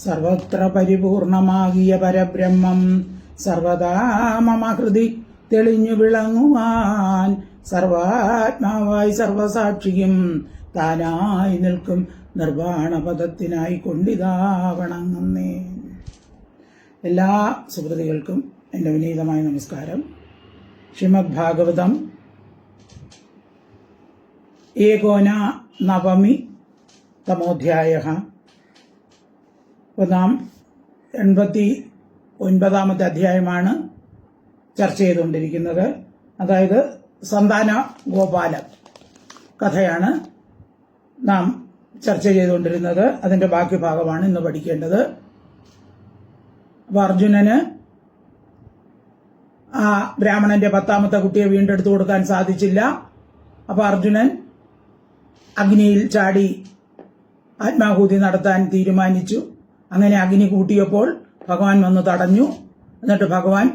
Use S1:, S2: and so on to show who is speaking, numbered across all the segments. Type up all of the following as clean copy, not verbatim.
S1: സർവത്ര പരിപൂർണമാകിയ പരബ്രഹ്മം സർവദാ മമ ഹൃദി തെളിഞ്ഞു വിളങ്ങുവാൻ സർവാത്മാവായി സർവസാക്ഷിയും താനായി നിൽക്കും നിർവാണപദത്തിനായി കൊണ്ടിതാ വണങ്ങുന്നേ. എല്ലാ സുഹൃത്തുക്കൾക്കും എൻ്റെ വിനീതമായ നമസ്കാരം. ശ്രീമദ് ഭാഗവതം ഏകോന നവമി തമോധ്യായ. നാം 89ാമത്തെ അധ്യായമാണ് ചർച്ച ചെയ്തുകൊണ്ടിരിക്കുന്നത്. അതായത് സന്താന ഗോപാല കഥയാണ് നാം ചർച്ച ചെയ്തുകൊണ്ടിരുന്നത്. അതിൻ്റെ ബാക്കി ഭാഗമാണ് ഇന്ന് പഠിക്കേണ്ടത്. അപ്പോൾ അർജുനന് ആ ബ്രാഹ്മണന്റെ 10ാമത്തെ കുട്ടിയെ വീണ്ടെടുത്തു കൊടുക്കാൻ സാധിച്ചില്ല. അപ്പോൾ അർജുനൻ അഗ്നിയിൽ ചാടി ആത്മാഹൂതി നടത്താൻ തീരുമാനിച്ചു. അങ്ങനെ അഗ്നി കൂട്ടിയപ്പോൾ ഭഗവാൻ വന്ന് തടഞ്ഞു. എന്നിട്ട് ഭഗവാൻ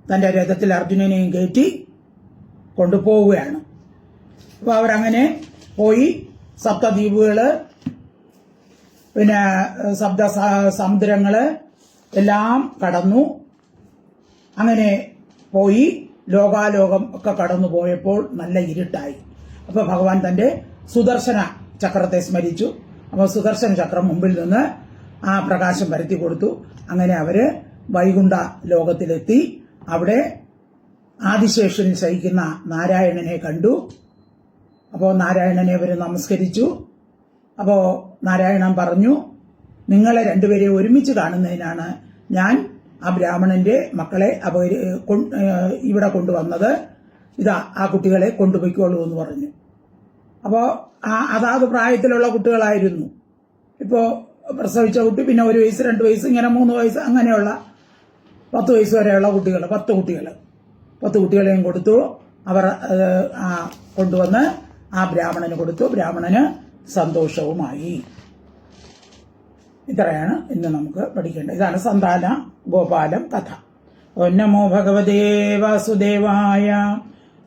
S1: തന്റെ രഥത്തിൽ അർജുനനെയും കയറ്റി കൊണ്ടുപോവുകയാണ്. അപ്പോൾ അവരങ്ങനെ പോയി സപ്തദ്വീപുകള്, പിന്നെ സമുദ്രങ്ങള് എല്ലാം കടന്നു. അങ്ങനെ പോയി ലോകാലോകം ഒക്കെ കടന്നു പോയപ്പോൾ നല്ല ഇരുട്ടായി. അപ്പോൾ ഭഗവാൻ തന്റെ സുദർശന ചക്രത്തെ സ്മരിച്ചു. അപ്പോൾ സുദർശന ചക്രം മുമ്പിൽ നിന്ന് ആ പ്രകാശം പരത്തി കൊടുത്തു. അങ്ങനെ അവര് വൈകുണ്ഠ ലോകത്തിലെത്തി. അവിടെ ആദിശേഷനിൽ ശയിക്കുന്ന നാരായണനെ കണ്ടു. അപ്പോൾ നാരായണനെ അവർ നമസ്കരിച്ചു. അപ്പോൾ നാരായണൻ പറഞ്ഞു, നിങ്ങളെ രണ്ടുപേരെ ഒരുമിച്ച് കാണുന്നതിനാണ് ഞാൻ ആ ബ്രാഹ്മണന്റെ മക്കളെ ഇവിടെ കൊണ്ടുവന്നത്. ഇതാ ആ കുട്ടികളെ കൊണ്ടുപോയിക്കോളൂ എന്ന് പറഞ്ഞു. അപ്പോൾ അതാത് പ്രായത്തിലുള്ള കുട്ടികളായിരുന്നു. ഇപ്പോൾ പ്രസവിച്ച കുട്ടി, പിന്നെ 1 വയസ്സ് 2 വയസ്സ് ഇങ്ങനെ 3 വയസ്സ് അങ്ങനെയുള്ള 10 വയസ്സ് വരെയുള്ള കുട്ടികൾ, 10 കുട്ടികളെയും കൊടുത്തു. അവർ കൊണ്ടുവന്ന് ആ ബ്രാഹ്മണന് കൊടുത്തു. ബ്രാഹ്മണന് സന്തോഷവുമായി. ഇത്രയാണ് ഇന്ന് നമുക്ക് പഠിക്കേണ്ടത്. ഇതാണ് സന്താന ഗോപാലം കഥ. നമോ ഭഗവതേ വാസുദേവായ.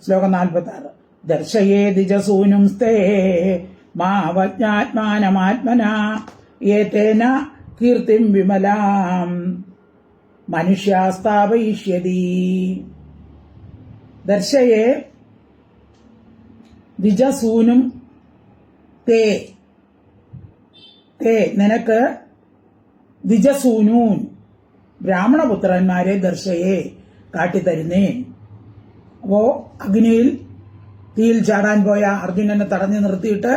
S1: ശ്ലോകം 46. ദർശയേ ദ്വിജസൂനും സ്തേ മാവജ്ഞാത്മാനമാത്മന ഏതേന കീർത്തിം വിമലാം മനുഷ്യാസ്ഥാപയിഷ്യതി. ദർശയേ ദ്വിജസൂനും തേ നിനക്ക് ദ്വിജസൂനൂൻ ബ്രാഹ്മണപുത്രന്മാരെ ദർശയെ കാട്ടിത്തരുന്നേ. അപ്പോ അഗ്നിയിൽ തീയിൽ ചാടാൻ പോയ അർജുനനെ തടഞ്ഞു നിർത്തിയിട്ട്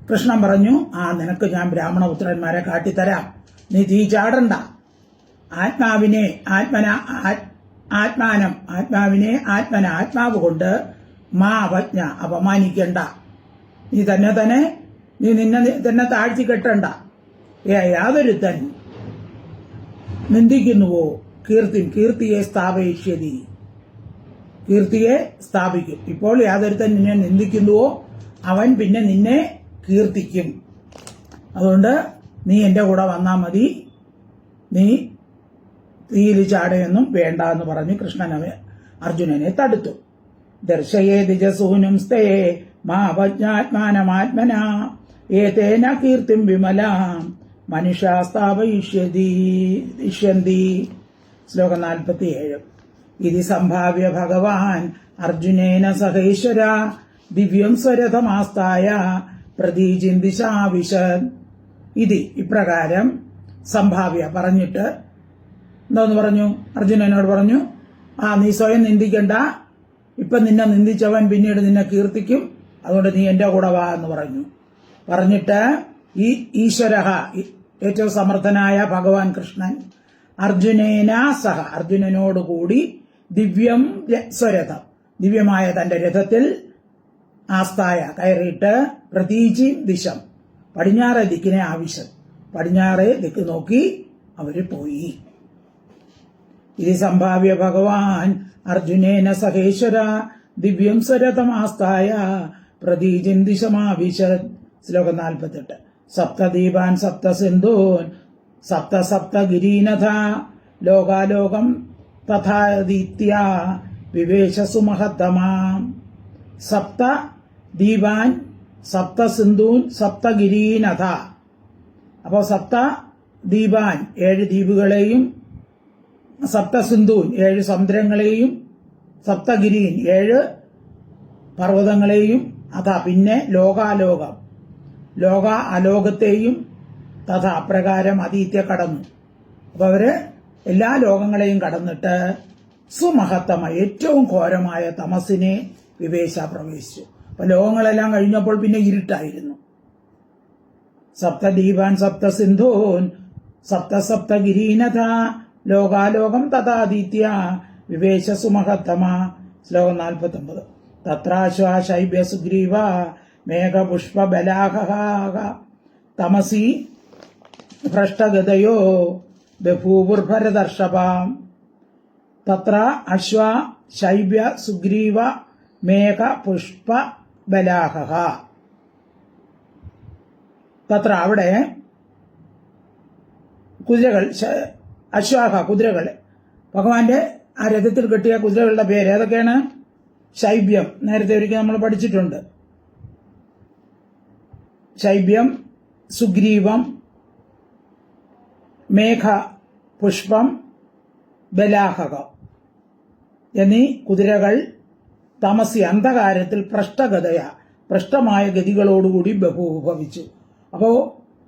S1: കൃഷ്ണൻ പറഞ്ഞു, നിനക്ക് ഞാൻ ബ്രാഹ്മണപുത്രന്മാരെ കാട്ടിത്തരാം, നീ തീ ചാടണ്ട. ആത്മാവിനെ ആത്മാവ് കൊണ്ട് അവജ്ഞ അപമാനിക്കണ്ട. നീ നിന്നെ തന്നെ താഴ്ത്തി കെട്ടണ്ട. യാതൊരുത്തൻ നിന്ദിക്കുന്നുവോ കീർത്തിയെ സ്ഥാപയിഷ്യതി. കീർത്തിയെ സ്ഥാപിക്കും. ഇപ്പോൾ യാതൊരുത്തൻ നിന്നെ നിന്ദിക്കുന്നുവോ അവൻ പിന്നെ നിന്നെ കീർത്തിക്കും. അതുകൊണ്ട് നീ എന്റെ കൂടെ വന്നാൽ മതി, നീ തീയിൽ ചാടയൊന്നും വേണ്ട എന്ന് പറഞ്ഞ് കൃഷ്ണൻ അർജുനനെ തടുത്തു. ദർശയേ ദ്വിജസൂനും സ്തേ മാവജ്ഞാത്മാനമാത്മന ഏതേന കീർത്തിം വിമലാം മനുഷ്യാസ്ഥാപയിഷ്യന്തി. ശ്ലോകം 47. ഇതി സംഭാവ്യ ഭഗവാൻ അർജുനേന സഹൈശ്വര ദിവ്യം സ്വരഥമാസ്തായ പ്രതീചിന്തിശാവിശൻ. ഇതി ഇപ്രകാരം സംഭാവ്യ പറഞ്ഞിട്ട് എന്താന്ന് പറഞ്ഞു? അർജുനനോട് പറഞ്ഞു, നീ സ്വയം നിന്ദിക്കണ്ട, ഇപ്പൊ നിന്നെ നിന്ദിച്ചവൻ പിന്നീട് നിന്നെ കീർത്തിക്കും, അതുകൊണ്ട് നീ എന്റെ കൂടെ വാ എന്ന് പറഞ്ഞിട്ട് ഈ ഈശ്വര ഏറ്റവും സമർത്ഥനായ ഭഗവാൻ കൃഷ്ണൻ അർജുനേന സഹ അർജുനനോടുകൂടി ദിവ്യം സ്വരഥം ദിവ്യമായ തന്റെ രഥത്തിൽ ആസ്ഥായ കയറിയിട്ട് പ്രതീചി ദിശം പടിഞ്ഞാറേ ദിക്കിനെ ആവശ്യം പടിഞ്ഞാറേ ദിക്ക് നോക്കി അവര് പോയി. ഇത് സംഭാവ്യ ഭഗവാൻ അർജുനേന സഹേശ്വര ദിവ്യം സ്വരഥമാസ്ഥായ പ്രതീചിൻ ദിശമാവിശത്. ശ്ലോകം 48. സപ്തദീപാൻ സപ്തസിന്ധൂൻ സപ്ത ഗിരീനഥ ലോകാലോകം തഥാദീത്യ വിവേശസു മഹത്തമാം സപ്ത ദീപാൻ സപ്ത സിന്ധൂൻ സപ്തഗിരീനഥ. അപ്പോൾ സപ്ത ദീപാൻ 7 ദ്വീപുകളെയും, സപ്തസിന്ധൂൻ 7 സമുദ്രങ്ങളെയും, സപ്തഗിരീൻ 7 പർവ്വതങ്ങളെയും, അഥ പിന്നെ ലോകാലോകം ലോക അലോകത്തെയും തഥ അപ്രകാരം അതീത്യ കടന്നു. അപ്പൊ അവര് എല്ലാ ലോകങ്ങളെയും കടന്നിട്ട് സുമഹത്തമ ഏറ്റവും ഘോരമായ തമസിനെ വിവേശ പ്രവേശിച്ചു. അപ്പൊ ലോകങ്ങളെല്ലാം കഴിഞ്ഞപ്പോൾ പിന്നെ ഇരുട്ടായിരുന്നു. സപ്തദീപാൻ സപ്തസിന്ധൂൻ സപ്തഗിരീനഥ ലോകാലോകം തഥാദിത്യ വിവേശ സുമഹത്തമ. ശ്ലോകം 49. തത്രാശ്വാശൈബ്യ സുഗ്രീവ മേഘപുഷ്പബലാഹ തമസി ഭ്രഷ്ടഗതയോ ബഭൂവുർഭരദർഷഭാം. തത്ര അശ്വ ശൈബ്യ സുഗ്രീവ മേഘപുഷ്പബലാഹ. തത്ര അവിടെ കുതിരകൾ, അശ്വാഹ കുതിരകൾ, ഭഗവാന്റെ ആ രഥത്തിൽ കെട്ടിയ കുതിരകളുടെ പേര് ഏതൊക്കെയാണ്? ശൈബ്യം, നേരത്തെ ഒരിക്കൽ നമ്മൾ പഠിച്ചിട്ടുണ്ട്. ശൈബ്യം, സുഗ്രീവം, മേഘ പുഷ്പം, ബലാഹകം എന്നീ കുതിരകൾ തമസി അന്ധകാരത്തിൽ ഭ്രഷ്ടമായ ഗതികളോടുകൂടി ബഹുഭവിച്ചു. അപ്പോൾ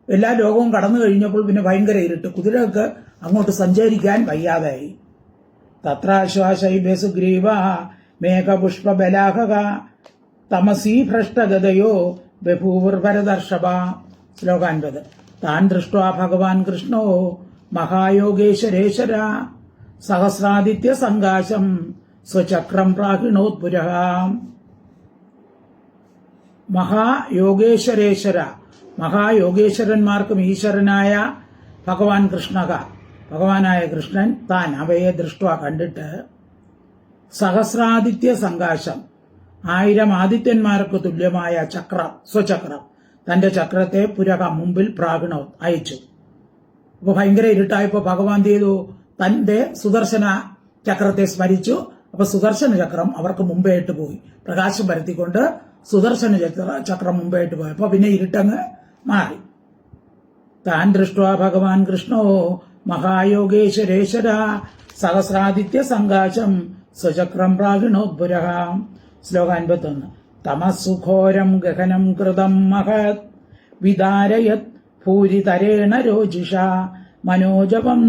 S1: എല്ലാ ലോകവും കടന്നു കഴിഞ്ഞപ്പോൾ പിന്നെ ഭയങ്കര ഇരുട്ട്, കുതിരകൾക്ക് അങ്ങോട്ട് സഞ്ചരിക്കാൻ വയ്യാതായി. തത്രാശ്വാശൈബ്യ സുഗ്രീവ മേഘപുഷ്പ ബലാഹക തമസീ ഭ്രഷ്ടഗതയോ ബഭൂവുർഭരദർഷഭ. ശ്ലോകം 50. താൻ ദൃഷ്ട്വാ ഭഗവാൻ കൃഷ്ണോ മഹായോഗേശ്വരേശ്വര സഹസ്രാദിത്യ സങ്കാശം സ്വചക്രം പ്രാഹിണോത്പുരഃ. മഹായോഗേശ്വരേശ്വര, മഹായോഗേശ്വരന്മാർക്കും ഈശ്വരനായ ഭഗവാൻ ഭഗവാനായ കൃഷ്ണൻ താൻ അവയെ ദൃഷ്ട്വ കണ്ടിട്ട് സഹസ്രാദിത്യ സങ്കാശം 1000 ആദിത്യന്മാർക്ക് തുല്യമായ സ്വചക്രം തന്റെ ചക്രത്തെ മുമ്പിൽ പ്രാഗണോ അയച്ചു. അപ്പൊ ഭയങ്കര ഇരുട്ടായപ്പോ ഭഗവാൻ ചെയ്തു, തന്റെ സുദർശന ചക്രത്തെ സ്മരിച്ചു. അപ്പൊ സുദർശന ചക്രം അവർക്ക് മുമ്പേട്ട് പോയി, പ്രകാശം പരത്തിക്കൊണ്ട് സുദർശന ചക്രം മുമ്പേട്ട് പോയി. അപ്പൊ പിന്നെ ഇരുട്ടങ്ങ് മാറി. താൻ ദൃഷ്ട്വാ ഭഗവാൻ കൃഷ്ണോ മഹായോഗേശ്വരേശ്വര സഹസ്രാദിത്യ സങ്കാശം സ്വചക്രം പ്രാഗിണോദ്ഭുരഃ. ശ്ലോകം 51. തമസുഘോരം ഗഹനം കൃതം മഹത് വിദാരയത് ഭൂരിതരേണ രോജിഷ മനോജപം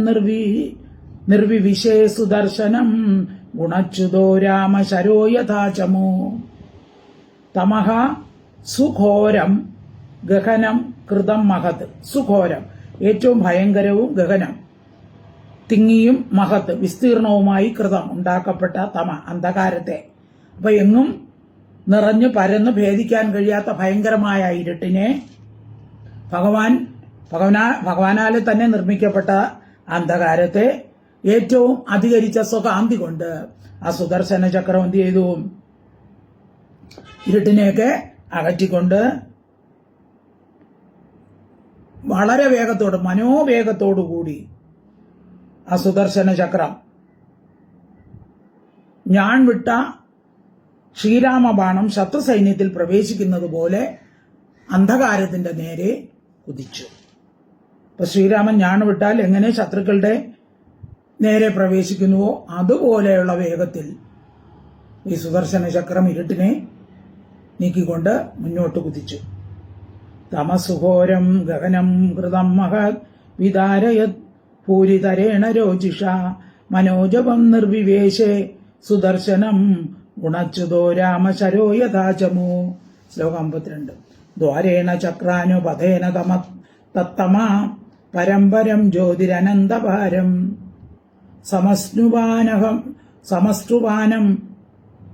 S1: നിർവിവിശേ സുദർശനം ഗുണച്യുതോ രാമശരോ യഥാചമോ. തമഹ സുഘോരം ഗഹനം കൃതം മഹത്. സുഘോരം ഏറ്റവും ഭയങ്കരവും ഗഹനം തിങ്ങിയും മഹത്ത് വിസ്തീർണവുമായി കൃതം ഉണ്ടാക്കപ്പെട്ട അന്ധകാരത്തെ, അപ്പൊ എങ്ങും നിറഞ്ഞു പരന്ന് ഭേദിക്കാൻ കഴിയാത്ത ഭയങ്കരമായ ഇരുട്ടിനെ ഭഗവാനാല് തന്നെ നിർമ്മിക്കപ്പെട്ട അന്ധകാരത്തെ ഏറ്റവും അധികരിച്ച സ്വകാന്തി കൊണ്ട് ആ സുദർശന ചക്രം എന്ത് ചെയ്തു? ഇരുട്ടിനെയൊക്കെ അകറ്റിക്കൊണ്ട് വളരെ വേഗത്തോട് മനോവേഗത്തോടുകൂടി ആ സുദർശന ചക്രം ഞാൻ വിട്ട ശ്രീരാമബാണം ശത്രു സൈന്യത്തിൽ പ്രവേശിക്കുന്നത് പോലെ അന്ധകാരത്തിന്റെ നേരെ കുതിച്ചു. ഇപ്പൊ ശ്രീരാമൻ ഞാൻ വിട്ടാൽ എങ്ങനെ ശത്രുക്കളുടെ നേരെ പ്രവേശിക്കുന്നുവോ അതുപോലെയുള്ള വേഗത്തിൽ ഈ സുദർശന ചക്രം ഇരുട്ടിനെ നീക്കിക്കൊണ്ട് മുന്നോട്ട് കുതിച്ചു. തമസുഘോരം ഗഹനം കൃതം മഹത് വിദാരയത് പൂരിതരേണ രോജിഷ മനോജപം നിർവിവേശേ സുദർശനം ഗുണച്യുതോ രാമശരോ യഥാചമോ. ശ്ലോകം 52. ദ്വാരേണ ചക്രാനുപഥേന തത്തമാ പരമ്പരം ജ്യോതിരനന്തഭാരം സമസ്തുവാനം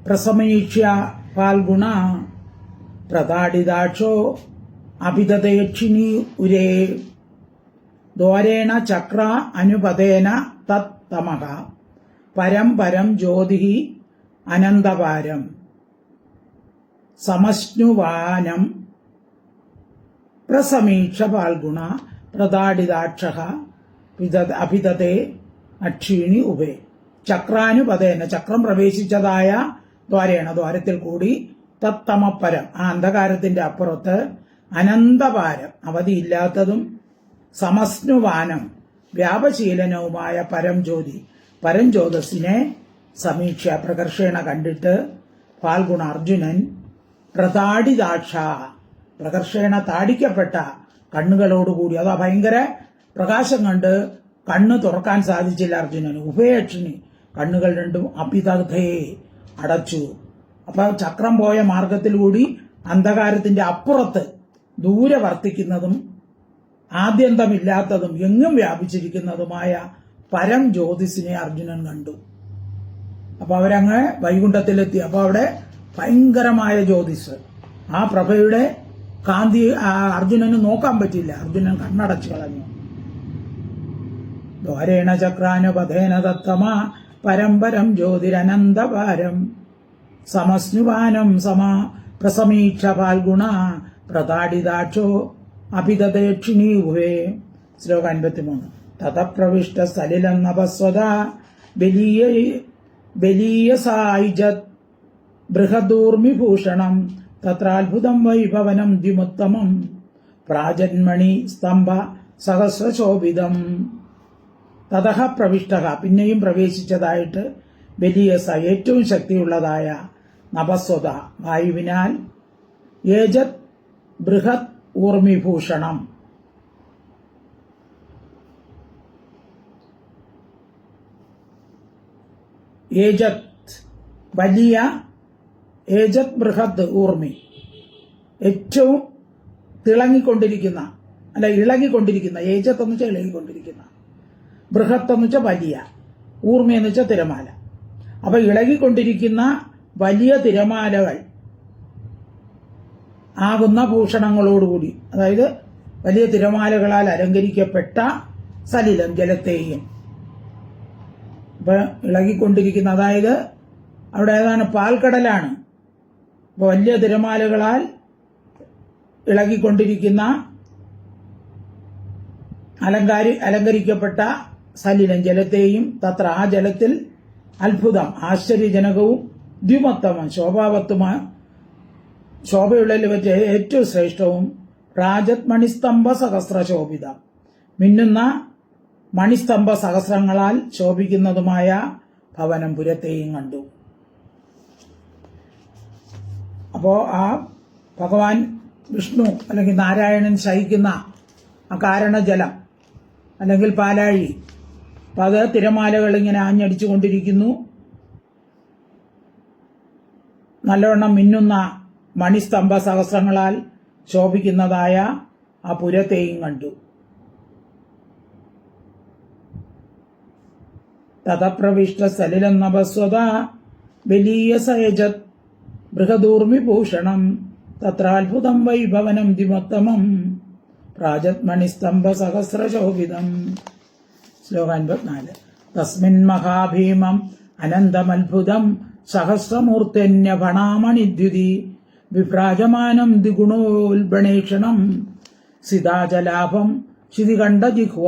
S1: പ്രസമീക്ഷ്യ ഫാൽഗുണ പ്രതാടിതാക്ഷോ അഭിതേക്ഷിണി ഉരേ. ദ്വാരേണ ചക്ര അനുപതേന തത്തമഃ പരം ജ്യോതി അനന്തപാരം സമസ്നുവാനം പ്രസമീക്ഷ ഫാൽഗുണ പ്രതാടിതാക്ഷ അഭിതേ അക്ഷീണി ഉഭേ. ചക്രാനുപതേന ചക്രം പ്രവേശിച്ചതായ ദ്വാരത്തിൽ കൂടി തത്തമപ്പരം, ആ അന്ധകാരത്തിന്റെ അപ്പുറത്ത് അനന്തപാരം, അവധിയില്ലാത്തതും സമസ്നുവാനം, വ്യാപശീലനവുമായ പരംജ്യോതി, പരംജ്യോതസ്സിനെ സമീക്ഷ പ്രകർഷേണ കണ്ടിട്ട് ഫാൽഗുണ അർജുനൻ പ്രതാടിതാക്ഷ, പ്രകർഷേണ താടിക്കപ്പെട്ട കണ്ണുകളോടുകൂടി, അതാ ഭയങ്കര പ്രകാശം കണ്ട് കണ്ണ് തുറക്കാൻ സാധിച്ചില്ല അർജുനന്. ഉഭയക്ഷിണി, കണ്ണുകൾ രണ്ടും അഭിതഗ്ധയെ അടച്ചു. അപ്പൊ ചക്രം പോയ മാർഗത്തിലൂടി അന്ധകാരത്തിന്റെ അപ്പുറത്ത് ദൂരെ വർത്തിക്കുന്നതും ആദ്യന്തമില്ലാത്തതും എങ്ങും വ്യാപിച്ചിരിക്കുന്നതുമായ പരം ജ്യോതിസിനെ അർജുനൻ കണ്ടു. അപ്പൊ അവരങ്ങ് വൈകുണ്ഠത്തിലെത്തി. അപ്പൊ അവിടെ ഭയങ്കരമായ ജ്യോതിസ്, ആ പ്രഭയുടെ കാന്തി അർജുനന് നോക്കാൻ പറ്റില്ല. അർജുനൻ കണ്ണടച്ചു കളഞ്ഞു. ദ്വാരേണ ചക്രാനുപഥേന തത്തമ പരമ്പരം ജ്യോതിരനന്തപാരം സമസ്നുവാനം പ്രസമീക്ഷ ഫാൽഗുണ പ്രതാടിതാക്ഷോ അഭിതദക്ഷിണീഭുവേ. ശ്ലോകം 53. തതപ്രവിഷ്ട സലിലം നഭസ്വത ബലീയസായിജത് ബൃഹദൂർമിഭൂഷണം തത്രാത്ഭുതം വൈഭവനം ദ്വിമുത്തമം പ്രാജന്മണി സ്തംഭ സഹസ്രശോഭിതം. തതഃ പ്രവിഷ്ട, പിന്നെയും പ്രവേശിച്ചതായിട്ട് ബലീയസ, ഏറ്റവും ശക്തിയുള്ളതായ നഭസ്വത, വായുവിനാൽ ഏജത് ബൃഹത് ഊർമിഭൂഷണം, ഏജത് വലിയ, ഏജത് ബൃഹത് ഊർമി, ഏറ്റവും തിളങ്ങിക്കൊണ്ടിരിക്കുന്ന, അല്ല ഇളകിക്കൊണ്ടിരിക്കുന്ന, ഏജത്ത് എന്ന് വെച്ചാൽ ഇളകിക്കൊണ്ടിരിക്കുന്ന, ബൃഹത്ത് എന്ന് വെച്ചാൽ വലിയ, ഊർമി എന്ന് വെച്ചാൽ തിരമാല. അപ്പൊ ഇളകിക്കൊണ്ടിരിക്കുന്ന വലിയ തിരമാലകൾ ആകുന്ന ഭൂഷണങ്ങളോടുകൂടി, അതായത് വലിയ തിരമാലകളാൽ അലങ്കരിക്കപ്പെട്ട സലിലം, ജലത്തെയും. അപ്പൊ ഇളകിക്കൊണ്ടിരിക്കുന്ന, അതായത് അവിടെ ഏതാണ്, പാൽക്കടലാണ്. അപ്പൊ വലിയ തിരമാലകളാൽ ഇളകിക്കൊണ്ടിരിക്കുന്ന അലങ്കരിക്കപ്പെട്ട സലിലം, ജലത്തെയും തത്ര, ആ ജലത്തിൽ അത്ഭുതം, ആശ്ചര്യജനകവും ദ്വിമത്തമം, ശോഭയുള്ളതിൽ വെച്ച് ഏറ്റവും ശ്രേഷ്ഠവും രാജത് മണിസ്തംഭ സഹസ്രശോഭിതം, മിന്നുന്ന മണിസ്തംഭ സഹസ്രങ്ങളാൽ ശോഭിക്കുന്നതുമായ ഭവനം പുരത്തെയും കണ്ടു. അപ്പോ ആ ഭഗവാൻ വിഷ്ണു അല്ലെങ്കിൽ നാരായണൻ ശയിക്കുന്ന ആ കാരണജലം അല്ലെങ്കിൽ പാലാഴി, അപ്പൊ അത് തിരമാലകൾ ഇങ്ങനെ ആഞ്ഞടിച്ചുകൊണ്ടിരിക്കുന്നു. നല്ലവണ്ണം മിന്നുന്ന മണിസ്തംഭ സഹസ്രങ്ങളാൽ ശോഭിക്കുന്നതായ ആ പുരത്തെയും കണ്ടു. തതപ്രവിഷ്ട സലിലം നഭസ്വത ബലീയസയജത് ബൃഹദൂർമിഭൂഷണം തത്രാത്ഭുതം വൈഭവനം ദ്വിമോത്തമം പ്രാജത്മണിസ്തംഭ സഹസ്രശോഭിതം. ശ്ലോകം 54. തസ്മിൻ മഹാഭീമം അനന്തമത്ഭുതം സഹസ്രമൂർത്തന്യഭണാമണിദ്യുതി വിഭ്രാജമാനം ദ്വിഗുണോൽബണേക്ഷണം സിതാജലാഭം ശിതികണ്ഠജിഹ്വ.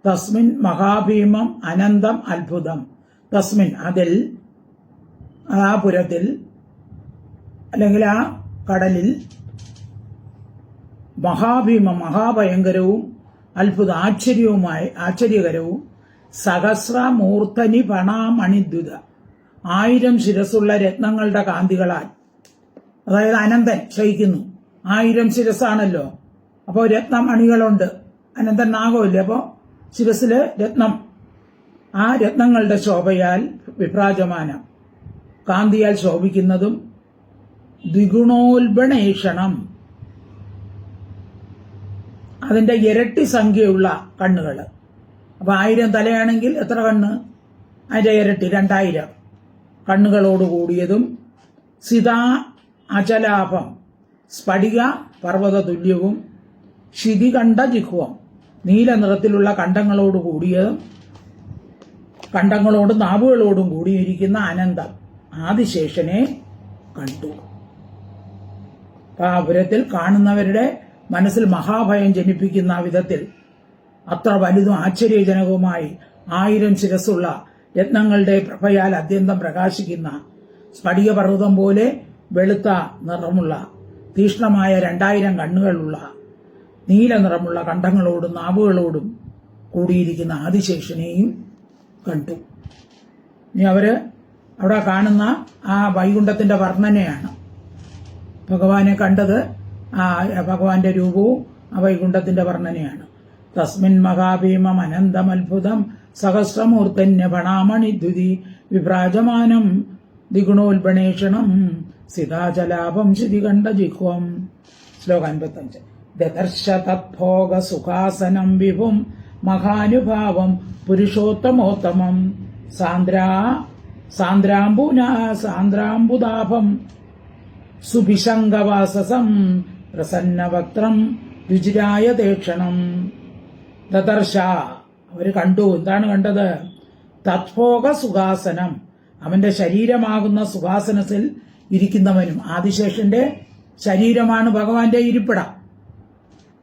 S1: തസ്മിൻ മഹാഭീമം അനന്തം അത്ഭുതം. തസ്മിൻ, അതിൽ, ആ പുരത്തിൽ അല്ലെങ്കിൽ ആ കടലിൽ, മഹാഭീമം, മഹാഭയങ്കരവും അത്ഭുത ആശ്ചര്യകരവും സഹസ്രമൂർധനി പണാമണിദ്യുത, 1000 ശിരസ്സുള്ള രത്നങ്ങളുടെ കാന്തികളാൽ, അതായത് അനന്തൻ ശയിക്കുന്നു. 1000 ശിരസ്സാണല്ലോ, അപ്പോൾ രത്നമണികളുണ്ട്. അനന്തൻ നാഗമില്ലേ, അപ്പോൾ ശിരസില് രത്നം, ആ രത്നങ്ങളുടെ ശോഭയാൽ വിഭ്രാജമാനം, കാന്തിയാൽ ശോഭിക്കുന്നതും ദ്വിഗുണോൽബണേഷണം, അതിന്റെ ഇരട്ടി സംഖ്യയുള്ള കണ്ണുകൾ. അപ്പൊ 1000 തലയാണെങ്കിൽ എത്ര കണ്ണ്? അതിന്റെ ഇരട്ടി 2000 കണ്ണുകളോടുകൂടിയതും സിതാ അചലാഭം, സ്ഫടിക പർവ്വത തുല്യവും ശിതികണ്ഠ ജിഹ്വം, നീല നിറത്തിലുള്ള കണ്ടങ്ങളോടുകൂടിയതും കണ്ടങ്ങളോടും നാവുകളോടും കൂടിയിരിക്കുന്ന അനന്തം ആദിശേഷനെ കണ്ടു. ആ പുരത്തിൽ കാണുന്നവരുടെ മനസ്സിൽ മഹാഭയം ജനിപ്പിക്കുന്ന വിധത്തിൽ അത്ര വലുതും ആശ്ചര്യജനകവുമായി 1000 ശിരസ്സുള്ള രത്നങ്ങളുടെ പ്രഭയാൽ അത്യന്തം പ്രകാശിക്കുന്ന സ്ഫടിക പർവ്വതം പോലെ വെളുത്ത നിറമുള്ള തീക്ഷ്ണമായ 2000 കണ്ണുകളുള്ള നീല നിറമുള്ള കണ്ഠങ്ങളോടും നാവുകളോടും കൂടിയിരിക്കുന്ന ആദിശേഷനെയും കണ്ടു. ഇനി അവിടെ കാണുന്ന ആ വൈകുണ്ഠത്തിന്റെ വർണ്ണനയാണ്. ഭഗവാനെ കണ്ടത് ആ ഭഗവാന്റെ രൂപവും ആ വൈകുണ്ഠത്തിന്റെ വർണ്ണനയാണ്. തസ്മിൻ മഹാഭീമം അനന്തമത്ഭുതം സഹസ്രമൂർത്തന്യ ഭണാമണിദ്യുതി വിഭ്രാജമാനം ദ്വിഗുണോൽബണേഷണം സിതാചലാപം ശിതികണ്ഠ ജിഹ്വം. ശ്ലോകം 55. ദദർശ തത്ഭോഗ സുഖാസനം വിഭും മഹാനുഭാവം പുരുഷോത്തമോത്തമം സാന്ദ്രാംബുദാഭം സുഭിശങ്കവാസസം പ്രസന്നവക്ത്രം രുചിരായ ദേക്ഷണം. ദദർശ അവര് കണ്ടു. എന്താണ് കണ്ടത്? തത്ഭോഗ സുഖാസനം, അവന്റെ ശരീരമാകുന്ന സുഖാസനത്തിൽ ഇരിക്കുന്നവനും, ആദിശേഷന്റെ ശരീരമാണ് ഭഗവാന്റെ ഇരിപ്പിടം,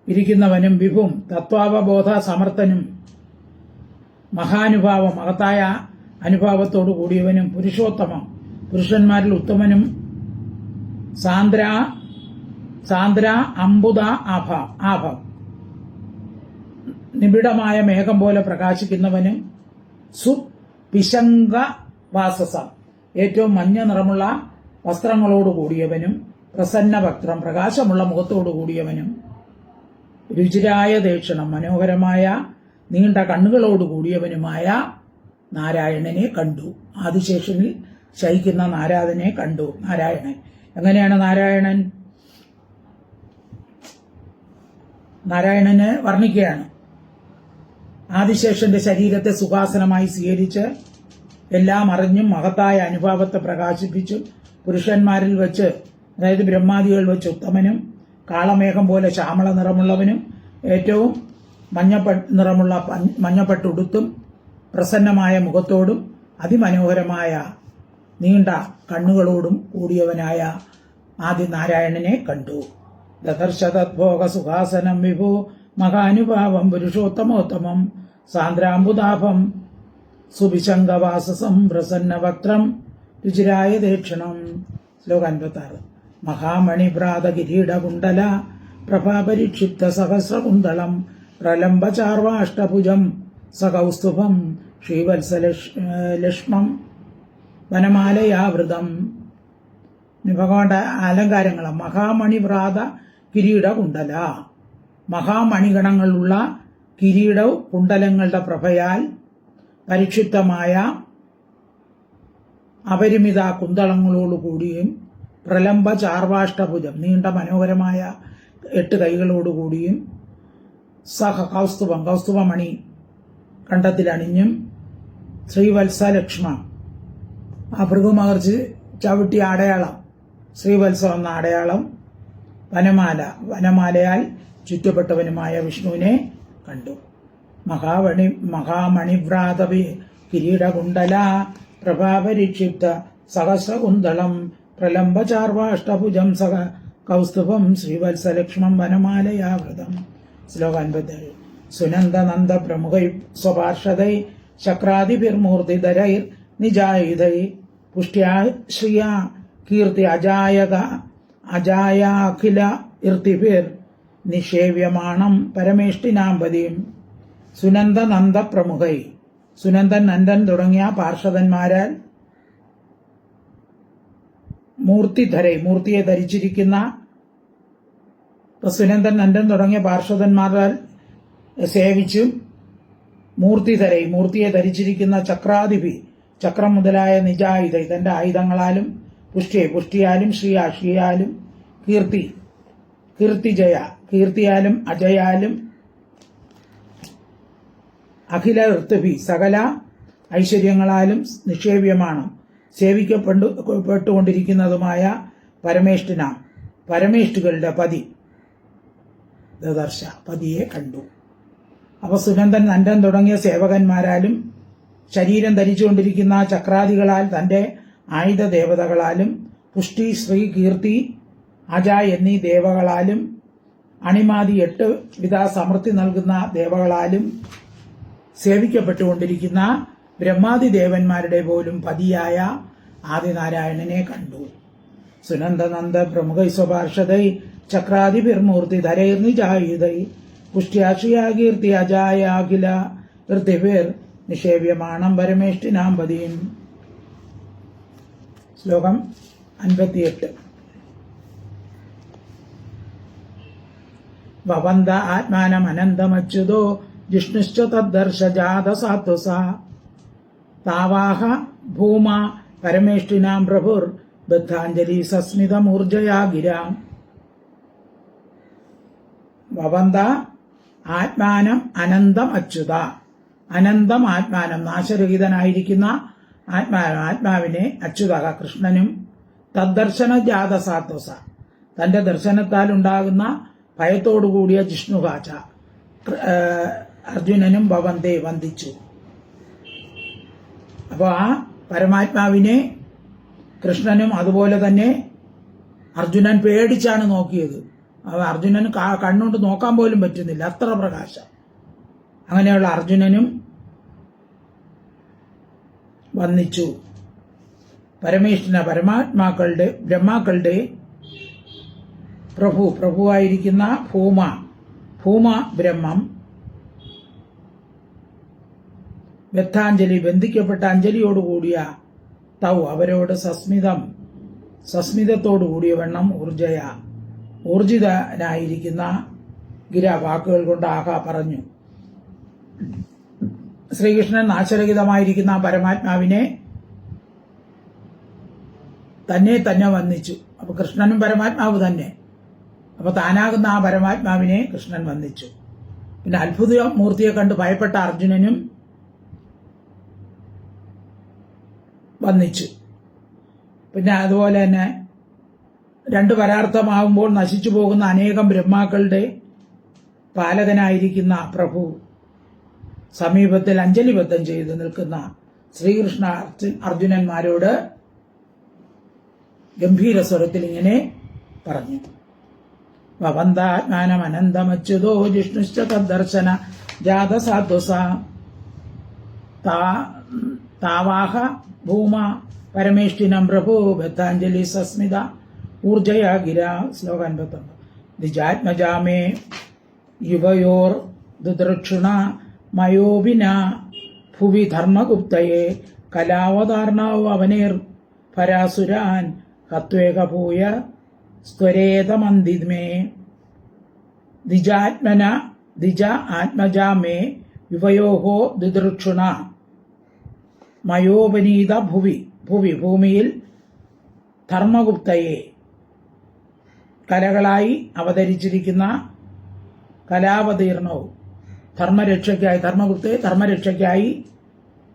S1: ഇരിക്കുന്നവനും വിഭും തത്വാവബോധ സമർത്ഥനും മഹാനുഭാവം മഹത്തായ അനുഭാവത്തോടു കൂടിയവനും പുരുഷോത്തമം പുരുഷന്മാരിൽ ഉത്തമനും സാന്ദ്ര അംബുദ ആഭം നിബിഡമായ മേഘം പോലെ പ്രകാശിക്കുന്നവനും സുപിശങ്ക വാസസം ഏറ്റവും മഞ്ഞ നിറമുള്ള വസ്ത്രങ്ങളോട് കൂടിയവനും പ്രസന്നവക്ത്രം പ്രകാശമുള്ള മുഖത്തോടു കൂടിയവനും രുചിരായ ദേക്ഷണം മനോഹരമായ നീണ്ട കണ്ണുകളോട് കൂടിയവനുമായ നാരായണനെ കണ്ടു. ആദിശേഷനിൽ ശയിക്കുന്ന നാരായണനെ കണ്ടു. നാരായണൻ എങ്ങനെയാണ് നാരായണനെ വർണ്ണിക്കുകയാണ്. ആദിശേഷന്റെ ശരീരത്തെ സുഖാസനമായി സ്വീകരിച്ച് എല്ലാം അറിഞ്ഞും മഹത്തായ അനുഭാവത്തെ പ്രകാശിപ്പിച്ചും പുരുഷന്മാരിൽ വെച്ച്, അതായത് ബ്രഹ്മാദികൾ വെച്ച് ഉത്തമനും കാളമേഘം പോലെ ശ്യാമള നിറമുള്ളവനും ഏറ്റവും മഞ്ഞപ്പെട്ടുടുത്തും പ്രസന്നമായ മുഖത്തോടും അതിമനോഹരമായ നീണ്ട കണ്ണുകളോടും കൂടിയവനായ ആദിനാരായണനെ കണ്ടു. ദദർശ തദ്ഭോഗ സുഖാസനം വിഭു മഹാനുഭാവം പുരുഷോത്തമോത്തമം സാന്ദ്രാംബുദാഭം സുഭിശങ്കവാസസം പ്രസന്നവക്ത്രം രുചിരായ ദേക്ഷണം. ശ്ലോകം 56. മഹാമണിഭ്രാത കിരീടകുണ്ടല പ്രഭാപരിക്ഷിപ്ത സഹസ്രകുന്തളം പ്രലംബചാർവാഷ്ടഭുജം സകൗസ്തുഭം ശ്രീവത്സലക്ഷ്മം വനമാലയാവൃതം. ഭഗവാന്റെ അലങ്കാരങ്ങളാണ്. മഹാമണിഭ്രാത കിരീടകുണ്ടല, മഹാമണിഗണങ്ങളുള്ള കിരീട കുണ്ടലങ്ങളുടെ പ്രഭയാൽ പരിക്ഷിപ്തമായ അപരിമിത കുന്തളങ്ങളോടുകൂടിയും പ്രലംബ ചാർവാഷ്ടഭുജം നീണ്ട മനോഹരമായ 8 കൈകളോടുകൂടിയും കൗസ്തുഭമണി കണ്ടത്തിലണിഞ്ഞും ശ്രീവത്സലക്ഷ്മ ആ ഭൃഗുമഹർഷി ചവിട്ടിയ അടയാളം ശ്രീവത്സം എന്ന അടയാളം വനമാലയാൽ ചുറ്റപ്പെട്ടവനുമായ വിഷ്ണുവിനെ കണ്ടു. മഹാമണിവ്രാത കിരീടകുണ്ടല പ്രഭാപരിക്ഷിപ്ത സഹസ്രകുന്തളം പ്രലംബചാർവാഷ്ടഭുജം കൗസ്തുഭം ശ്രീവത്സലക്ഷ്മം വനമാലയാവൃതം. ശ്ലോകം 57. സുനന്ദനന്ദ പ്രമുഖൈ സ്വപാർഷദൈ ശക്രാദിഭിർമൂർത്തിധരൈർ നിജായുധൈ പുഷ്ട്യാ ശ്രിയാ കീർത്തി അജായാഖില ഇർത്തിഭിർ നിഷേവ്യമാണം പരമേഷ്ടിനാമ്പതിയും. സുനന്ദനന്ദ പ്രമുഖൈ, സുനന്ദൻ നന്ദൻ തുടങ്ങിയ പാർഷദന്മാരാൽ മൂർത്തിയെ ധരിച്ചിരിക്കുന്ന സുനന്ദൻ നന്ദൻ തുടങ്ങിയ പാർഷദന്മാരാൽ സേവിച്ചും മൂർത്തിയെ ധരിച്ചിരിക്കുന്ന ചക്രാധിപി ചക്രം മുതലായ നിജായുധ തന്റെ ആയുധങ്ങളാലും പുഷ്ടിയാലും ശ്രീയാലും കീർത്തിയാലും അജയാലും അഖില ഋത്തുഭി സകല ഐശ്വര്യങ്ങളാലും നിക്ഷേപ്യമാണ് സേവിക്കപ്പെട്ടുകൊണ്ടിരിക്കുന്നതുമായ പരമേഷ്ടികളുടെ പതിയെ കണ്ടു. അപ്പൊ സുനന്ദൻ നന്ദൻ തുടങ്ങിയ സേവകന്മാരാലും ശരീരം ധരിച്ചുകൊണ്ടിരിക്കുന്ന ചക്രാദികളാൽ തന്റെ ആയുധ ദേവതകളാലും പുഷ്ടി ശ്രീ കീർത്തി അജ എന്നീ ദേവകളാലും അണിമാതി 8 വിധ സമൃദ്ധി നൽകുന്ന ദേവകളാലും സേവിക്കപ്പെട്ടുകൊണ്ടിരിക്കുന്ന ബ്രഹ്മാദി ദേവന്മാരുടെ പോലും പതിയായ ആദിനാരായണനെ കണ്ടു. സുനന്ദനന്ദ പ്രമുഖൈ സ്വപാർഷദൈ ചക്രാതിഭിർമൂർത്തിധരൈർനിജായുധൈ പുഷ്ട്യാശ്രിയാകീർത്തി അജായാഖില ഋതിഭിർ നിഷേവ്യമാണം പരമേഷ്ടിനാം പതിയും. ശ്ലോകം 58. ഭവന്ത ആത്മാനമനന്തമച്യുതോ ജിഷ്ണുശ്ച തദ്ദർശജാതസാത്വസ താവാഹ ഭൂമ പരമേഷ്ടിനാം പ്രഭുർ ബദ്ധാഞ്ജലി സസ്മിതമൂർജയാ ഗിരാം. ഭവന്ത ആത്മാനം അനന്തം അച്യുത. അനന്തം ആത്മാനം, നാശരഹിതനായിരിക്കുന്ന ആത്മാവിനെ അച്യുത കൃഷ്ണനും തദ്ദർശന ജാതസാത്വസ തന്റെ ദർശനത്താൽ ഉണ്ടാകുന്ന ഭയത്തോടുകൂടിയ ജിഷ്ണുകാച അർജുനനും ഭവന്തേ വന്ദിച്ചു. അപ്പോൾ ആ പരമാത്മാവിനെ കൃഷ്ണനും അതുപോലെ തന്നെ അർജുനൻ പേടിച്ചാണ് നോക്കിയത്. അർജുനന് കണ്ണുകൊണ്ട് നോക്കാൻ പോലും പറ്റുന്നില്ല, അത്ര പ്രകാശം. അങ്ങനെയുള്ള അർജുനനും വന്ദിച്ചു. പരമേഷ്ഠന പരമാത്മാക്കളുടെ ബ്രഹ്മാക്കളുടെ പ്രഭുവായിരിക്കുന്ന ഭൂമ ബ്രഹ്മം ബദ്ധാഞ്ജലി ബന്ധിക്കപ്പെട്ട അഞ്ജലിയോടുകൂടിയ തൗ അവരോട് സസ്മിതത്തോടുകൂടിയ വണ്ണം ഊർജിതനായിരിക്കുന്ന ഗിര വാക്കുകൾ കൊണ്ട് ആഹാ പറഞ്ഞു. ശ്രീകൃഷ്ണൻ നാശരഹിതമായിരിക്കുന്ന പരമാത്മാവിനെ തന്നെ വന്ദിച്ചു. അപ്പൊ കൃഷ്ണനും പരമാത്മാവ് തന്നെ. അപ്പൊ താനാകുന്ന ആ പരമാത്മാവിനെ കൃഷ്ണൻ വന്ദിച്ചു. പിന്നെ അത്ഭുത മൂർത്തിയെ കണ്ട് ഭയപ്പെട്ട അർജുനനും വന്ദിച്ചു. പിന്നെ അതുപോലെ തന്നെ രണ്ട് പരാർത്ഥമാകുമ്പോൾ നശിച്ചു പോകുന്ന അനേകം ബ്രഹ്മാക്കളുടെ പാലകനായിരിക്കുന്ന പ്രഭു സമീപത്തിൽ അഞ്ജലിബദ്ധം ചെയ്ത് നിൽക്കുന്ന ശ്രീകൃഷ്ണ അർജുനന്മാരോട് ഗംഭീര സ്വരത്തിൽ ഇങ്ങനെ പറഞ്ഞു. ഭവന്താജ്ഞാനം അനന്തമച്യുതോ ജിഷ്ണുശ്ച തദ്ദർശന ജാതസാത്വസ താവാഹ ഭൂമ പരമേഷ്ഠിനം പ്രഭു ബദ്ധാഞ്ജലി സസ്മിത ഊർജയാ ഗിര. ശ്ലോകം 59. നിജാത്മജാമേ യുവയോർ ദുദൃക്ഷുണ മയോപിന ഭുവി ധർമ്മഗുപ്തയെ കലാവതാർണാവ് അവനേർ പരാസുരാൻ ഹത്വേകഭൂയ സ്വരേതമന്ദിമേ. ദിജ ആത്മജാ മേ യുവയോഹോ ദുദൃക്ഷുണ മയോപനീത ഭൂമിയിൽ ധർമ്മഗുപ്തയെ കലകളായി അവതരിച്ചിരിക്കുന്ന കലാവതീർണവും ധർമ്മരക്ഷയ്ക്കായി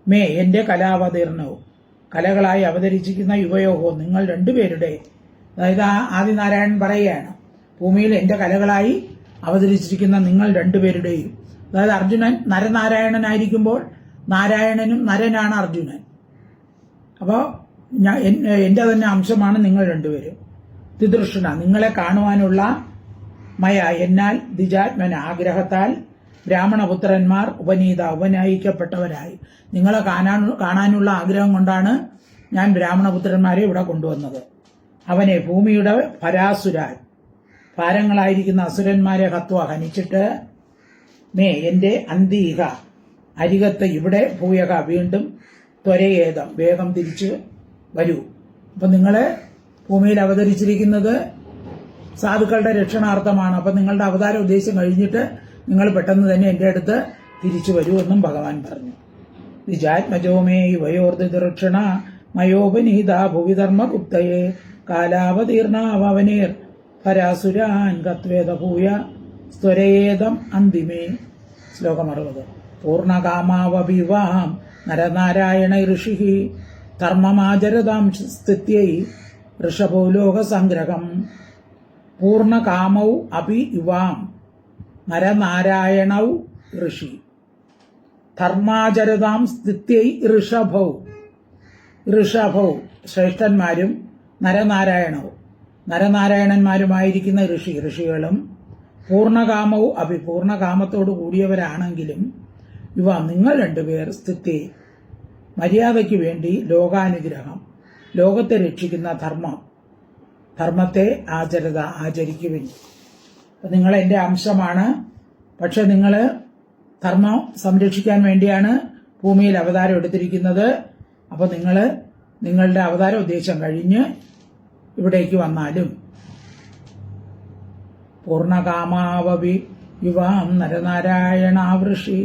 S1: മേ എന്റെ കലാവതീർണവും കലകളായി അവതരിച്ചിരിക്കുന്ന യുവയോഹോ നിങ്ങൾ രണ്ടുപേരുടെ, അതായത് ആദിനാരായണൻ പറയുകയാണ്, ഭൂമിയിൽ എന്റെ കലകളായി അവതരിച്ചിരിക്കുന്ന നിങ്ങൾ രണ്ടുപേരുടെയും, അതായത് അർജുനൻ നരനാരായണനായിരിക്കുമ്പോൾ നാരായണനും നരനാണ് അർജുനൻ. അപ്പോൾ എന്റെ തന്നെ അംശമാണ് നിങ്ങൾ രണ്ടുപേരും. ദിദൃഷ്ണ നിങ്ങളെ കാണുവാനുള്ള മയ എന്നാൽ ദിജാത്മന ആഗ്രഹത്താൽ ബ്രാഹ്മണപുത്രന്മാർ ഉപനയിക്കപ്പെട്ടവരായി നിങ്ങളെ കാണാനുള്ള ആഗ്രഹം കൊണ്ടാണ് ഞാൻ ബ്രാഹ്മണപുത്രന്മാരെ ഇവിടെ കൊണ്ടുവന്നത്. അവനെ ഭൂമിയുടെ പരാസുരാൻ ഭാരങ്ങളായിരിക്കുന്ന അസുരന്മാരെ ഹനിച്ചിട്ട് മേ എന്റെ അന്തീക അരികത്ത് ഇവിടെ ഭൂയക വീണ്ടും ത്വരയേതം വേഗം തിരിച്ച് വരൂ. അപ്പൊ നിങ്ങള് ഭൂമിയിൽ അവതരിച്ചിരിക്കുന്നത് സാധുക്കളുടെ രക്ഷണാർത്ഥമാണ്. അപ്പൊ നിങ്ങളുടെ അവതാര ഉദ്ദേശം കഴിഞ്ഞിട്ട് നിങ്ങൾ പെട്ടെന്ന് തന്നെ എന്റെ അടുത്ത് തിരിച്ചു വരൂ എന്നും ഭഗവാൻ പറഞ്ഞു. നിജാത്മജോമേ യുവയോർദിദൃക്ഷണ മയോപനീത ഭുവിധർമ്മഗുപ്തയെ കാലാവതീർണാവനേർ പരാസുരാൻ ഗത്വേദഭൂയ സ്വരേതം അന്തിമേ. ശ്ലോകം 60. പൂർണ്ണകാമാവഭിവാം നരനാരായണ ഋഷി ധർമ്മമാചരതാം സ്ഥിത്യൈ ഋഷഭോ ലോകസംഗ്രഹം. പൂർണ്ണകാമൗ അഭി യുവാം നരനാരായണൗ ഋഷി ധർമാചരതാം സ്ഥിത്യൈ ഋഷഭൗ ശ്രേഷ്ഠന്മാരും നരനാരായണന്മാരുമായിരിക്കുന്ന ഋഷികളും പൂർണ്ണകാമവും പൂർണ്ണകാമത്തോടു കൂടിയവരാണെങ്കിലും യുവ നിങ്ങൾ രണ്ടുപേർ സ്ഥിതി മര്യാദയ്ക്ക് വേണ്ടി ലോകാനുഗ്രഹം ലോകത്തെ രക്ഷിക്കുന്ന ധർമ്മം ധർമ്മത്തെ ആചരിക്കുവിൻ. നിങ്ങൾ എൻ്റെ അംശമാണ്, പക്ഷെ നിങ്ങൾ ധർമ്മം സംരക്ഷിക്കാൻ വേണ്ടിയാണ് ഭൂമിയിൽ അവതാരം എടുത്തിരിക്കുന്നത്. അപ്പോൾ നിങ്ങൾ നിങ്ങളുടെ അവതാര ഉദ്ദേശം കഴിഞ്ഞ് ഇവിടേക്ക് വന്നാലും പൂർണ്ണകാമാവവി യുവാം നരനാരായണാവൃഷി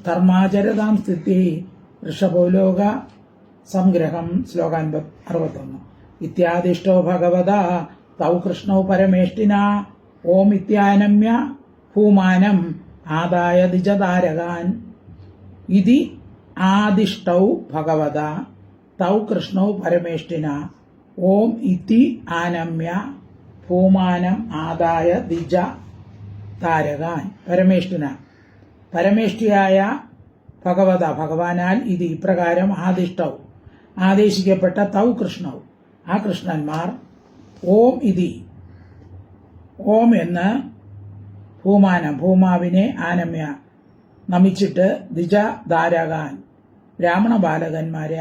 S1: ധർമാചരതാം സ്ഥിതി ഋഷഭോലോക സംഗ്രഹം. ശ്ലോകം 61. ഇത്യാദിഷ്ടോ ഭഗവത തൗ കൃഷ്ണൗ പരമേഷ്ഠിന ഓം ഇത്യാനമ്യ ഭൂമാനം ആദായ ദിജതാരകാൻ. ഇതി ആദിഷ്ടൗ ഭഗവത തൗ കൃഷ്ണൗ പരമേഷ്ഠിന ഓം ഇതി ആനമ്യ ഭൂമാനം ആദായ ദിജ താരകാൻ. പരമേഷ്ഠിന പരമേഷ്ഠിയായ ഭഗവത ഭഗവാനാൽ ഇത് ഇപ്രകാരം ആദിഷ്ടൗ ആദേശിക്കപ്പെട്ട തൗ കൃഷ്ണൗ ആ കൃഷ്ണന്മാർ ഓം ഇതി ഓം എന്ന് ഭൂമാനം ഭൂമാവിനെ ആനമ്യ നമിച്ചിട്ട് ദിജ ധാരകാൻ ബ്രാഹ്മണ ബാലകന്മാരെ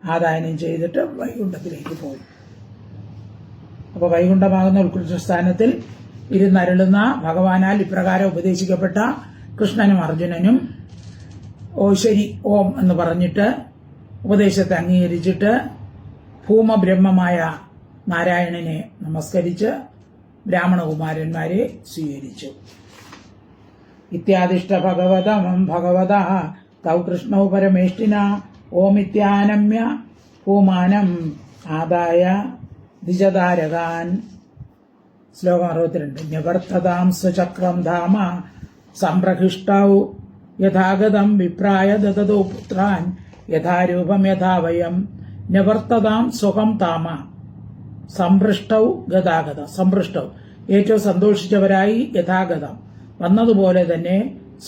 S1: ആദായനം ചെയ്തിട്ട് വൈകുണ്ഠത്തിലേക്ക് പോയി. അപ്പോൾ വൈകുണ്ഠമാകുന്ന ഉത്കൃഷ്ട സ്ഥാനത്തിൽ ഇരുന്നരുളുന്ന ഭഗവാനാൽ ഇപ്രകാരം ഉപദേശിക്കപ്പെട്ട കൃഷ്ണനും അർജുനനും ഓ ശരി ഓം എന്ന് പറഞ്ഞിട്ട് ഉപദേശത്തെ അംഗീകരിച്ചിട്ട് ഭൂമബ്രഹ്മമായ നാരായണനെ നമസ്കരിച്ച് ബ്രാഹ്മണകുമാരന്മാരെ സ്വീകരിച്ചു. ഇത്യാദിഷ്ട ഭഗവത തൗ കൃഷ്ണൗ പരമേഷ്ഠിന ഓമിത്യാനമ്യ ഭൂമാനം ആദായ ദിജതാരകാൻ. ശ്ലോകം 62. നിവർത്തതാം സ്വചക്രം ധാമ സംപ്രഹിഷ്ടൗ യഥാഗതം വിപ്രായ ദദതോ പുത്രാൻ യഥാരൂപം യഥാവയം. നിവർത്തതാം സുഖം താമ സംപൃഷ്ടൗ ഗതാഗതം. സംപൃഷ്ടൗ ഏറ്റവും സന്തോഷിച്ചവരായി യഥാഗതം വന്നതുപോലെ തന്നെ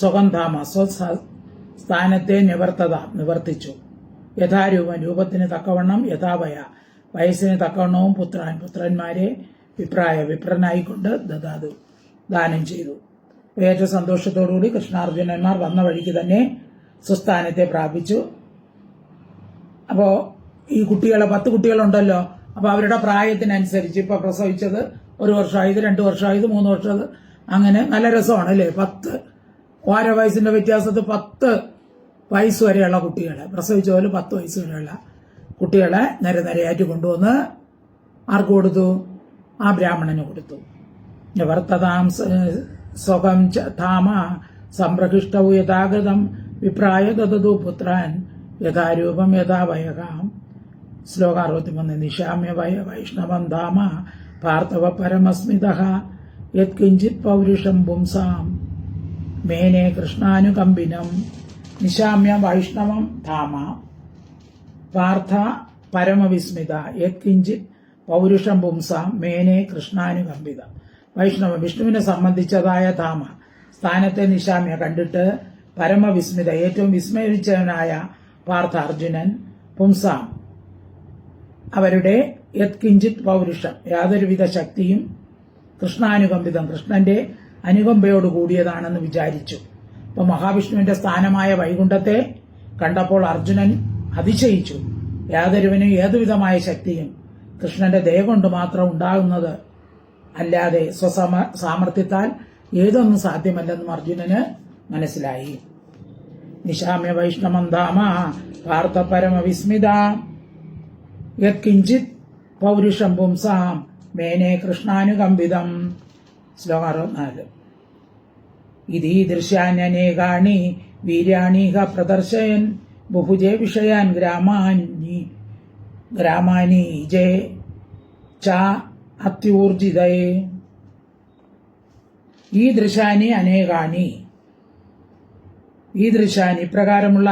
S1: സുഖം താമ സ്വസ്ഥാനത്തെ നിവർത്തിച്ചു. യഥാരൂപം രൂപത്തിന് തക്കവണ്ണം യഥാവയ വയസ്സിന് തക്കവണ്ണവും പുത്രന്മാരെ വിപ്രനായിക്കൊണ്ട് ദാനം ചെയ്തു. ഏറ്റവും സന്തോഷത്തോടുകൂടി കൃഷ്ണാർജുനന്മാർ വന്ന വഴിക്ക് തന്നെ സ്വസ്ഥാനത്തെ പ്രാപിച്ചു. അപ്പോൾ ഈ കുട്ടികളെ 10 കുട്ടികളുണ്ടല്ലോ, അപ്പോൾ അവരുടെ പ്രായത്തിനനുസരിച്ച് ഇപ്പൊ പ്രസവിച്ചത് 1 വർഷമായത് 2 വർഷമായത് 3 വർഷം, അങ്ങനെ നല്ല രസമാണ് അല്ലേ. 10 ഓരോ വയസ്സിന്റെ വ്യത്യാസത്തിൽ 10 വയസ്സ് വരെയുള്ള കുട്ടികളെ പ്രസവിച്ച പോലെ 10 വയസ്സ് വരെയുള്ള കുട്ടികളെ നിരനിരയായിട്ട് കൊണ്ടുവന്ന് ആർക്ക് കൊടുത്തു? ആ ബ്രാഹ്മണന് കൊടുത്തു. നിവർത്തതാം സ്വകം ധാമ സംപ്രഹിഷ്ടവും യഥാഗതം വിപ്രായ ദദതു പുത്രാൻ യഥാരൂപം യഥാവയകാം. ശ്ലോകം 63. നിശാമ്യ വൈഷ്ണവം ധാമ പാർത്ഥവ പരമസ്മിത യത്കിഞ്ചിത് പൗരുഷം പുംസാം മേനെ കൃഷ്ണാനുകമ്പിനം. നിശാമ്യ വൈഷ്ണവം ധാമ പാർത്ഥ പരമവിസ്മിത യത്കിഞ്ചിത് പൗരുഷം പുംസാം മേനെ കൃഷ്ണാനുകമ്പിത. വൈഷ്ണവ വിഷ്ണുവിനെ സംബന്ധിച്ചതായ ധാമ സ്ഥാനത്തെ നിശാമ്യ കണ്ടിട്ട് പരമവിസ്മിത ഏറ്റവും വിസ്മയിച്ചവനായ പാർത്ഥ അർജുനൻ പുംസാം അവരുടെ യത്കിഞ്ചിത് പൗരുഷം യാതൊരുവിധ ശക്തിയും കൃഷ്ണാനുകമ്പിതം കൃഷ്ണന്റെ അനുകമ്പയോട് കൂടിയതാണെന്ന് വിചാരിച്ചു. അപ്പൊ മഹാവിഷ്ണുവിന്റെ സ്ഥാനമായ വൈകുണ്ഠത്തെ കണ്ടപ്പോൾ അർജുനൻ അതിശയിച്ചു. യാതൊരുവനും ഏതുവിധമായ ശക്തിയും കൃഷ്ണന്റെ ദയ കൊണ്ട് മാത്രം ഉണ്ടാകുന്നത് അല്ലാതെ സാമർത്ഥ്യത്താൽ ഏതൊന്നും സാധ്യമല്ലെന്നും അർജുനന് മനസ്സിലായി. നിശാമ്യ വൈഷ്ണവം ധാമ പാർത്ഥ പരമവിസ്മിത യത്കിഞ്ചിത് പൗരുഷം പുംസാം മേനെ കൃഷ്ണാനുകമ്പിതം. ശ്ലോകം 64. ഇതീദൃശ്യാന്യനേകാണി വീര്യാണീഹ പ്രദർശയൻ ബുഭുജേ വിഷയാൻ ഗ്രാമാനി ജേ ച അത്യൂർജിതയെ. ഈ ദൃശാനി അനേകാനി ഇപ്രകാരമുള്ള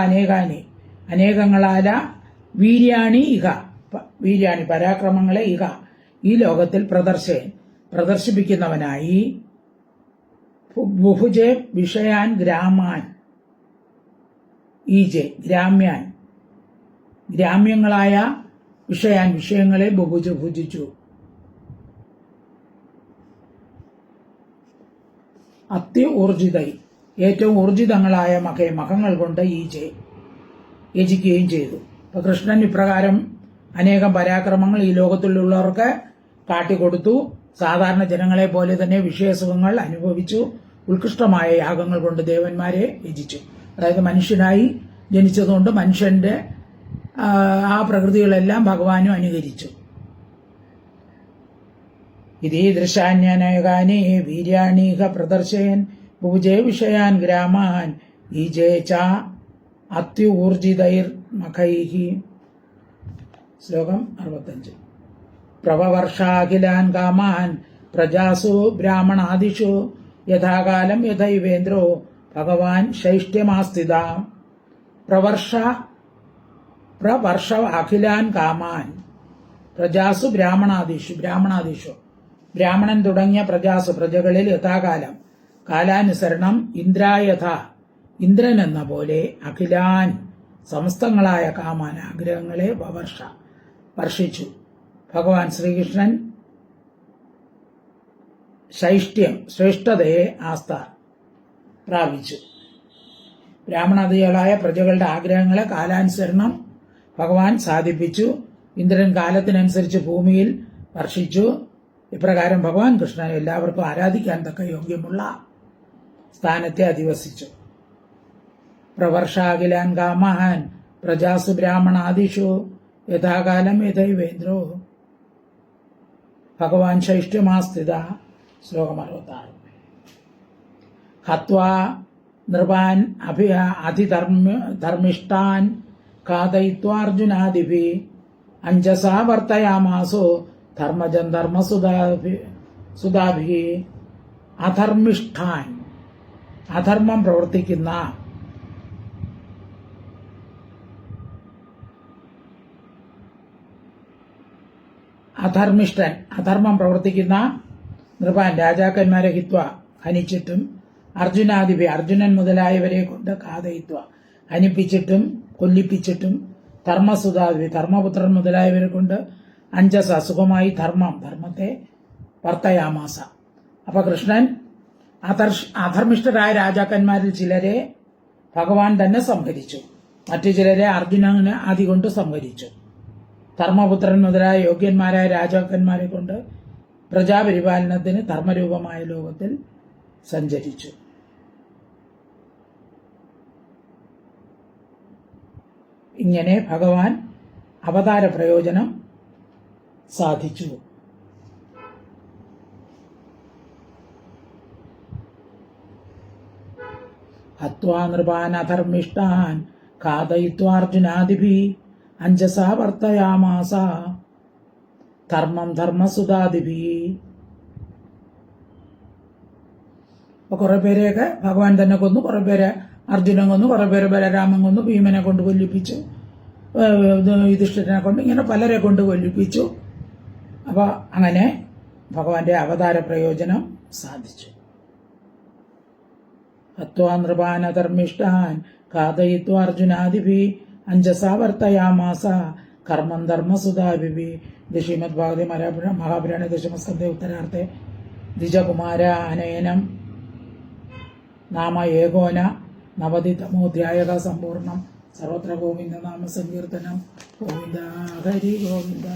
S1: അനേകങ്ങളാല വീര്യാണി ഇഹ വീര്യാണി പരാക്രമങ്ങളെ ഇഹ ഈ ലോകത്തിൽ പ്രദർശിപ്പിക്കുന്നവനായി ബുഭുജെ വിഷയാൻ ഗ്രാമാൻ ഈജെ ഗ്രാമ്യങ്ങളായ വിഷയങ്ങളെ ഭുജിച്ചു. അത്യൂർജിതൈ ഏറ്റവും ഊർജിതങ്ങളായ മഖങ്ങൾ കൊണ്ട് ഈജെ യജിക്കുകയും ചെയ്തു. അപ്പൊ കൃഷ്ണൻ ഇപ്രകാരം അനേകം പരാക്രമങ്ങൾ ഈ ലോകത്തിലുള്ളവർക്ക് കാട്ടിക്കൊടുത്തു. സാധാരണ ജനങ്ങളെ പോലെ തന്നെ വിഷയസുഖങ്ങൾ അനുഭവിച്ചു. ഉത്കൃഷ്ടമായ യാഗങ്ങൾ കൊണ്ട് ദേവന്മാരെ യജിച്ചു. അതായത് മനുഷ്യനായി ജനിച്ചതുകൊണ്ട് മനുഷ്യന്റെ ആ പ്രകൃതികളെല്ലാം ഭഗവാനും അനുകരിച്ചു. ഇതീദൃശാന്യനയകാനി വീര്യാണീഹ പ്രദർശയൻ പൂജേ വിഷയാൻ ഗ്രാമാൻ ഈജേ ച അത്യൂർജിതൈർമഖൈഹി. ശ്ലോകം 65. പ്രവവർഷാഖിലാൻ കാമാൻ പ്രജാസു ബ്രാഹ്മണാദിഷു യഥാകാലം യഥൈവേന്ദ്രോ ഭഗവാൻ ശൈഷ്ട്യമാസ്ഥിത. പ്രവർഷ അഖിലാൻ കാമാൻ പ്രജാസു ബ്രാഹ്മണാദിഷു. ബ്രാഹ്മണൻ തുടങ്ങിയ പ്രജകളിൽ യഥാകാലം കാലാനുസരണം ഇന്ദ്രായഥ ഇന്ദ്രൻ എന്ന പോലെ അഖിലാൻ സമസ്തങ്ങളായ കാമാൻ ആഗ്രഹങ്ങളെ വർഷിച്ചു. ഭഗവാൻ ശ്രീകൃഷ്ണൻ ശൈഷ്ട്യം ശ്രേഷ്ഠതയെ ആസ്ഥ പ്രാപിച്ചു. ബ്രാഹ്മണാദികളായ പ്രജകളുടെ ആഗ്രഹങ്ങളെ കാലാനുസരണം ഭഗവാൻ സാധിപ്പിച്ചു. ഇന്ദ്രൻ കാലത്തിനനുസരിച്ച് ഭൂമിയിൽ വർഷിച്ചു. ഇപ്രകാരം ഭഗവാൻ കൃഷ്ണൻ എല്ലാവർക്കും ആരാധിക്കാൻ തക്ക യോഗ്യമുള്ള സ്ഥാനത്തെ അധിവസിച്ചു. പ്രവർഷാഖിലാൻ കാമാൻ പ്രജാസു ബ്രാഹ്മണാദിഷു യഥാകാലം യഥൈവേന്ദ്രോ ഭഗവാൻ ശൈഷ്ട്യമാസ്ഥിത. ശ്ലോകം 66. ഹത്വാ നൃപാൻ അതിധർമ്മിഷ്ടാൻ ഘാതയിത്വാർജുനാദിഭി അഞ്ജസാ വർത്തയാമാസോ ധർമ്മജൻ ധർമ്മസുതാഭി. അധർമ്മിഷ്ഠാൻ അധർമ്മം പ്രവർത്തിക്കുന്ന അധർമ്മം പ്രവർത്തിക്കുന്ന നൃപാൻ രാജാക്കന്മാരെ ഹിത്വ ഹനിച്ചിട്ടും അർജുനാദിപി അർജുനൻ മുതലായവരെ കൊണ്ട് ഘാതയിത്വ ഹനിപ്പിച്ചിട്ടും കൊല്ലിപ്പിച്ചിട്ടും ധർമ്മസുതാദിപി ധർമ്മപുത്രൻ മുതലായവരെ കൊണ്ട് അഞ്ജസ സുഖമായി ധർമ്മത്തെ വർത്തയാമാസ. അപ്പൊ കൃഷ്ണൻ അധർമ്മിഷ്ഠരായ രാജാക്കന്മാരിൽ ചിലരെ ഭഗവാൻ തന്നെ സംഹരിച്ചു. മറ്റു ചിലരെ അർജുനന് ആദി കൊണ്ട് സംഹരിച്ചു. ധർമ്മപുത്രൻ മുതലായ യോഗ്യന്മാരായ രാജാക്കന്മാരെ കൊണ്ട് പ്രജാപരിപാലനത്തിന് ധർമ്മരൂപമായ ലോകത്തിൽ സഞ്ചരിച്ചു. ഇങ്ങനെ ഭഗവാൻ അവതാര പ്രയോജനം സാധിച്ചു. ഹത്വാ നൃപാൻ അധർമ്മിഷ്ടാൻ ഘാതയിത്വാർജുനാദിഭി അഞ്ജസാ വർത്തയാമാസ ധർമ്മം ധർമ്മസുതാദിഭി. അപ്പൊ കുറെ പേരെയൊക്കെ ഭഗവാൻ തന്നെ കൊന്നു, കുറെ പേരെ അർജുനൻ കൊന്നു, കുറെ പേരെ ബലരാമൻ കൊന്നു, ഭീമനെ കൊണ്ട് കൊല്ലിപ്പിച്ചു, യുധിഷ്ഠിരനെ കൊണ്ട്, ഇങ്ങനെ പലരെ കൊണ്ട് കൊല്ലിപ്പിച്ചു. അപ്പൊ അങ്ങനെ ഭഗവാന്റെ അവതാര പ്രയോജനം സാധിച്ചു. ഹത്വാ നൃപാൻ അധർമ്മിഷ്ടാൻ ഘാതയിത്വാ അർജുനാദിഭി അഞ്ജസാ വർത്തയാമാസ കർമ്മം ധർമ്മസുതാഭിഭി. ഇത് ശ്രീമദ് ഭാഗവതേ മഹാപുരാണ ദശമസ്കന്ധേ ഉത്തരാർത്ഥേ ദ്വിജകുമാര അനയനം നാമ ഏകോന നവതിതമോധ്യായ സമ്പൂർണം. സർവത്ര ഗോവിന്ദ നാമ സങ്കീർത്തനം. ഗോവിന്ദ ഹരി ഗോവിന്ദ.